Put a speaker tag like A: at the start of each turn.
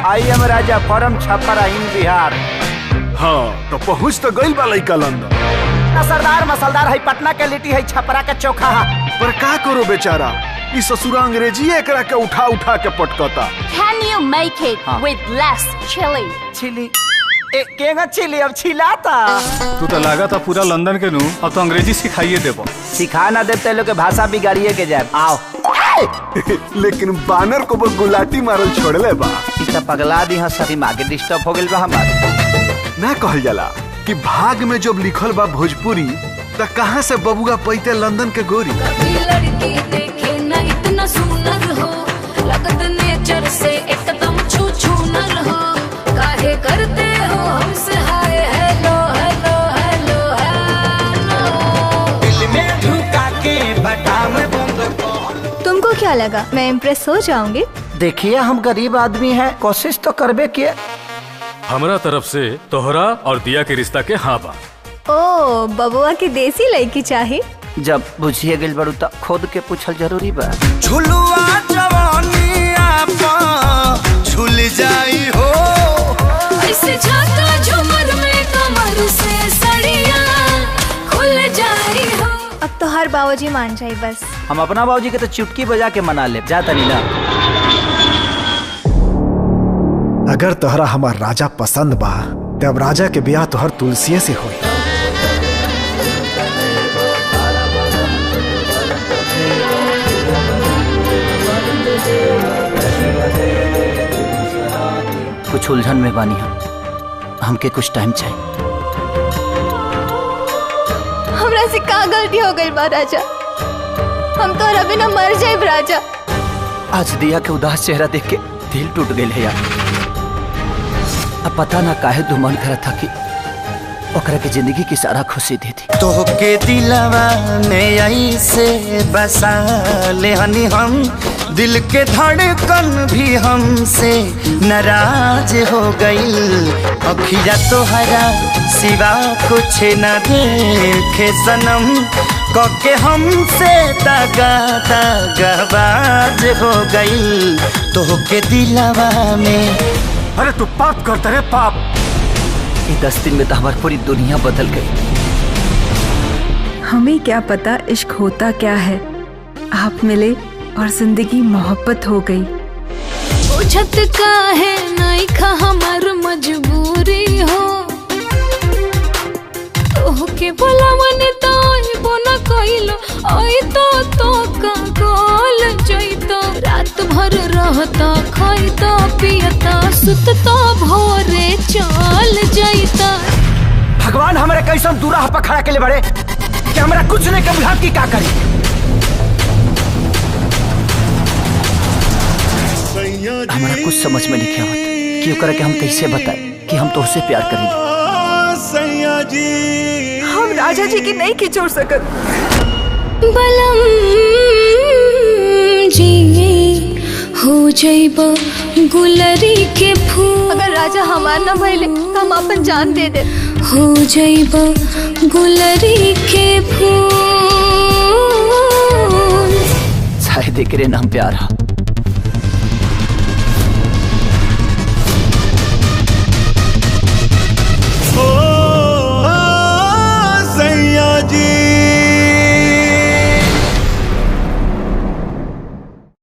A: I am Raja from Chhapra in Bihar.
B: हाँ तो पहुँच तो गई बा लइका लंदन।
A: सरदार मसलदार है, पटना के लिट्टी है, छपरा के चोखा है।
B: पर का करो बेचारा, इस ससुरा अंग्रेजी एकरा के उठा उठा के पटकता।
C: Can you make it with less chili?
A: Chili केगा चिली अब छिलाता।
D: तू तो लगा था पूरा लंदन के नू, अब तो अंग्रेजी सिखाइए देबो।
A: सिखा ना देते लोग के भाषा बिगाड़िए के जाए। आओ
B: लेकिन बानर को गुलाटी मारल छोड़ले बा।
A: इतना पगला दी हाँ, सभी मागे डिस्टर्ब हो गइल बा हमारे।
B: ना कहल जाला कि भाग में जब लिखल बा भोजपुरी तो कहाँ से बबुआ पैते लंदन के गोरी।
E: लड़की देखे ना इतना सुंदर हो, लगत नेचर से एकदम छू छू नर हो। काहे करते हो हमसे hi hello hello hello hello.
A: दिल में ढुका के बटा में बंद।
F: तुमको क्या लगा मैं इम्प्रेस हो जाऊंगी?
A: देखिए हम गरीब आदमी हैं, कोशिश तो करबे किए।
D: हमरा तरफ से तोहरा और दिया के रिश्ता के हाँ बा।
F: ओ बबुआ की देसी लड़की चाहे।
A: जब बुझिए गइल बड़ू तो खुद के पूछल जरूरी बा।
G: झुलुआ जवानिया पा झुल जाई हो,
E: ऐसे झाका झुमर में कमर से सड़िया खुल जाई हो।
F: अब तो हर बाबूजी मान जाए बस।
A: हम अपना बाबूजी के तो चुटकी बजा के मना ले जा तनी ना।
H: अगर तोहरा हमार राजा पसंद बा तब राजा के ब्याह तोहर तुलसी से होई।
A: कुछ उलझन में बानी हमके कुछ टाइम चाहिए।
F: हमरा से का गलती हो गई बा राजा, हम तो अभी ना मर जाए राजा।
A: आज दिया के उदास चेहरा देख के दिल टूट गए है यार। अब पता ना काहे तू मन करा था कि ओकरा के जिंदगी की सारा खुशी दे दी।
G: तो के दिलवा में आई से बसा ले हनी हम, दिल के धड़कन भी हमसे नाराज हो गई। अखिया तोहरा सिवा कुछ न देखे सनम, कके हमसे दगा दगाबाज हो गई। तो के दिलवा में।
B: अरे तू पाप करता रे पाप।
A: ये 10 दिन में तो हमारी पूरी दुनिया बदल गई।
I: हमें क्या पता इश्क होता क्या है। आप मिले और जिंदगी मोहब्बत हो गई।
E: बुझत का है नहीं खा हमार मजबूरी हो, के बोला मन तो बोना कइलो आई तो का गोल जइतो। रात भर रहता खाइता पियता सुतता भोरे चल जइता।
A: भगवान हमारे कैसन दूरा पर खड़ा के ले बड़े कि हमरा कुछ नहीं के बुझा की का करी। हमारा कुछ समझ में नहीं आवत कि ओकरा के हम कैसे बताएं कि हम तो उससे प्यार करेंगे।
I: हम राजा जी की नहीं खिचोड़ सकत।
E: बलम जी हो जाइबा गुलरी के फूल।
F: अगर राजा हमार न भइले तो हम अपन जान दे दे।
E: हो जाइबा गुलरी के फूल।
A: शायद एकरे नाम प्यार है।